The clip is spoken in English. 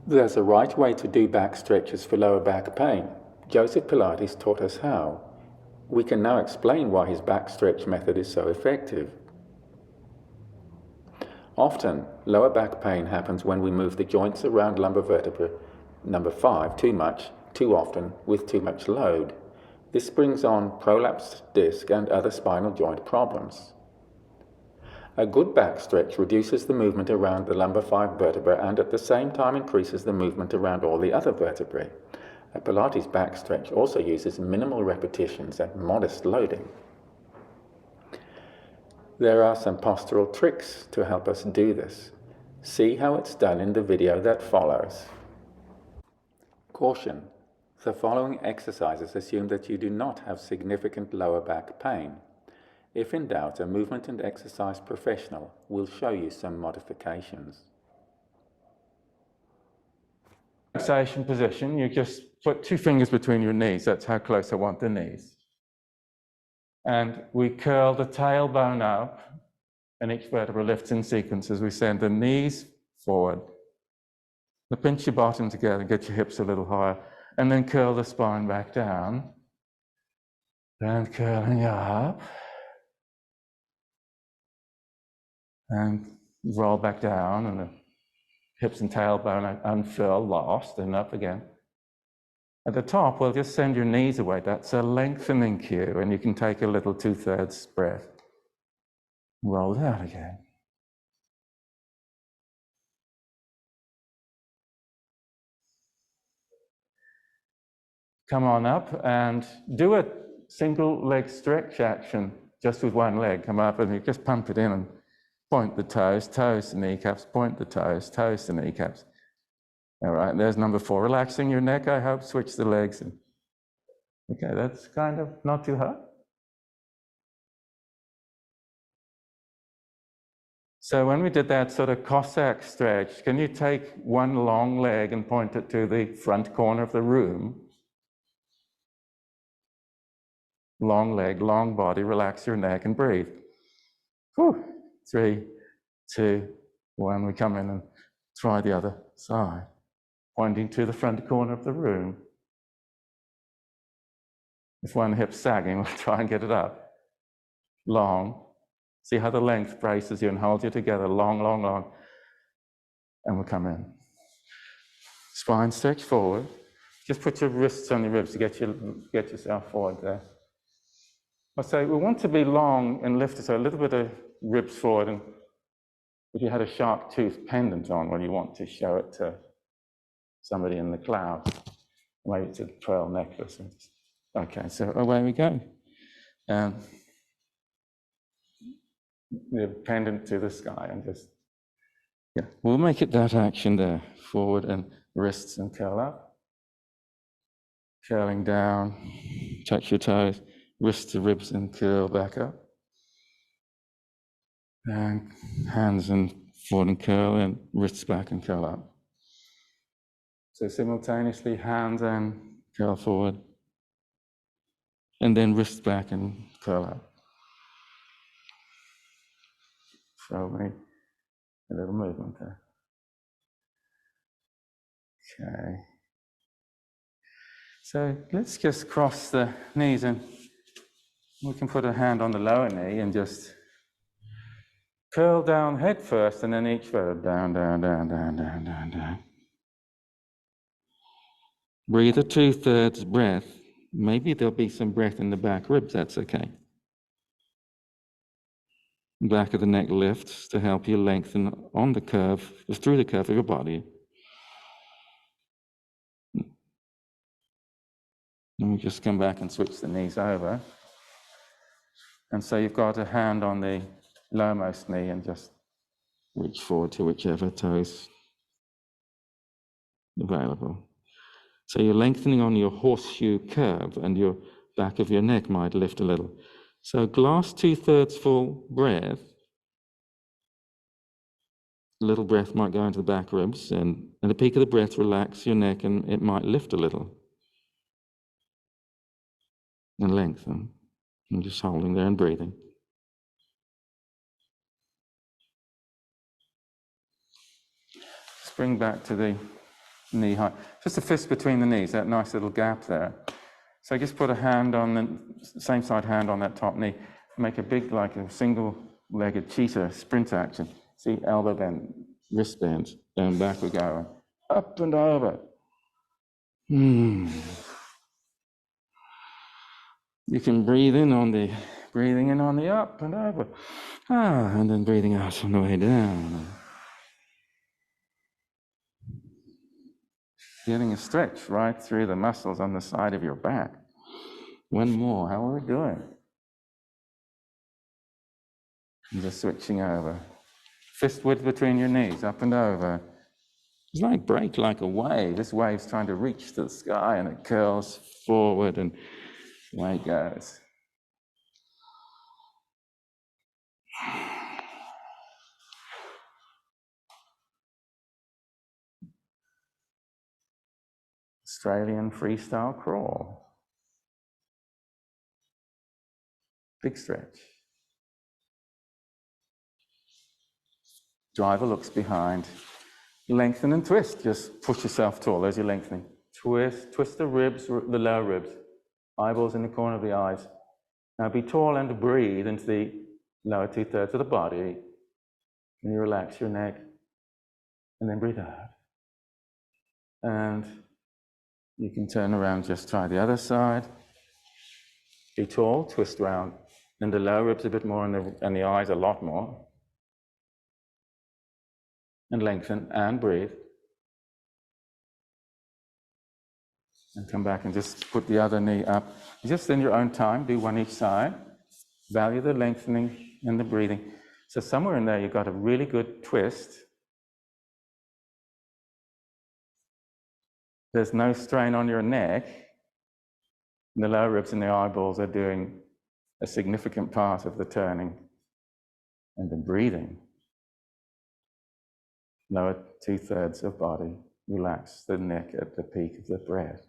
There's a right way to do back stretches for lower back pain. Joseph Pilates taught us how. We can now explain why his back stretch method is so effective. Often, lower back pain happens when we move the joints around lumbar vertebra number 5 too much, too often, with too much load. This brings on prolapsed disc and other spinal joint problems. A good back stretch reduces the movement around the lumbar 5 vertebra and at the same time increases the movement around all the other vertebrae. A Pilates back stretch also uses minimal repetitions and modest loading. There are some postural tricks to help us do this. See how it's done in the video that follows. Caution: the following exercises assume that you do not have significant lower back pain. If in doubt, a movement and exercise professional will show you some modifications. Relaxation position, you just put 2 fingers between your knees. That's how close I want the knees. And we curl the tailbone up, and each vertebra lifts in sequence as we send the knees forward. Now pinch your bottom together and get your hips a little higher, and then curl the spine back down. And curling up. And roll back down, and the hips and tailbone unfurl last, and up again. At the top, we'll just send your knees away. That's a lengthening cue, and you can take a little 2/3 breath. Roll it out again. Come on up and do a single leg stretch action just with one leg. Come up and you just pump it in and point the toes, toes to kneecaps, point the toes, toes to kneecaps. All right, there's number 4. Relaxing your neck, I hope. Switch the legs. Okay, that's kind of not too hard. So when we did that sort of Cossack stretch, can you take one long leg and point it to the front corner of the room? Long leg, long body, relax your neck and breathe. Whew. 3, 2, 1. We come in and try the other side, pointing to the front corner of the room. If one hip's sagging, we'll try and get it up. Long. See how the length braces you and holds you together. Long, long, long. And we'll come in. Spine stretch forward. Just put your wrists on your ribs to get yourself forward there. I'll say we want to be long and lifted, so a little bit of ribs forward. And if you had a shark tooth pendant on, well, you want to show it to somebody in the clouds. Maybe it's a pearl necklace. Okay, so away we go. The pendant to the sky, and just, yeah, we'll make it that action there. Forward and wrists and curl up. Curling down, touch your toes, wrists to ribs and curl back up. And hands and forward and curl, and wrists back and curl up. So simultaneously, hands and curl forward. And then wrists back and curl up. Show me a little movement there. Okay. So let's just cross the knees, and we can put a hand on the lower knee and just curl down head first, and then each vertebra down, down, down, down, down, down, down. Breathe a 2/3 breath. Maybe there'll be some breath in the back ribs, that's okay. Back of the neck lifts to help you lengthen on the curve, through the curve of your body. And we just come back and switch the knees over. And so you've got a hand on the lowermost knee and just reach forward to whichever toes available. So you're lengthening on your horseshoe curve, and your back of your neck might lift a little. So glass 2/3 full breath. A little breath might go into the back ribs, and at the peak of the breath, relax your neck, and it might lift a little. And lengthen. And just holding there and breathing. Bring back to the knee height. Just a fist between the knees, that nice little gap there. So just put a hand on the same side hand on that top knee. Make a big, like a single-legged cheetah sprint action. See, elbow bend, wrist bend, and back we go. Up and over. You can breathe in on the up and over. And then breathing out on the way down. Getting a stretch right through the muscles on the side of your back. One more. How are we doing? And just switching over. Fist width between your knees, up and over. It's like break like a wave. This wave's trying to reach to the sky and it curls forward and away it goes. Australian freestyle crawl. Big stretch. Driver looks behind. Lengthen and twist. Just push yourself tall as you're lengthening. Twist the ribs, the lower ribs. Eyeballs in the corner of the eyes. Now be tall and breathe into the lower 2/3 of the body. And you relax your neck. And then breathe out. And you can turn around, just try the other side. Be tall, twist round. And the lower ribs a bit more and the eyes a lot more. And lengthen and breathe. And come back and just put the other knee up. Just in your own time, do one each side. Value the lengthening and the breathing. So somewhere in there you've got a really good twist. There's no strain on your neck. And the lower ribs and the eyeballs are doing a significant part of the turning and the breathing. Lower 2/3 of body. Relax the neck at the peak of the breath.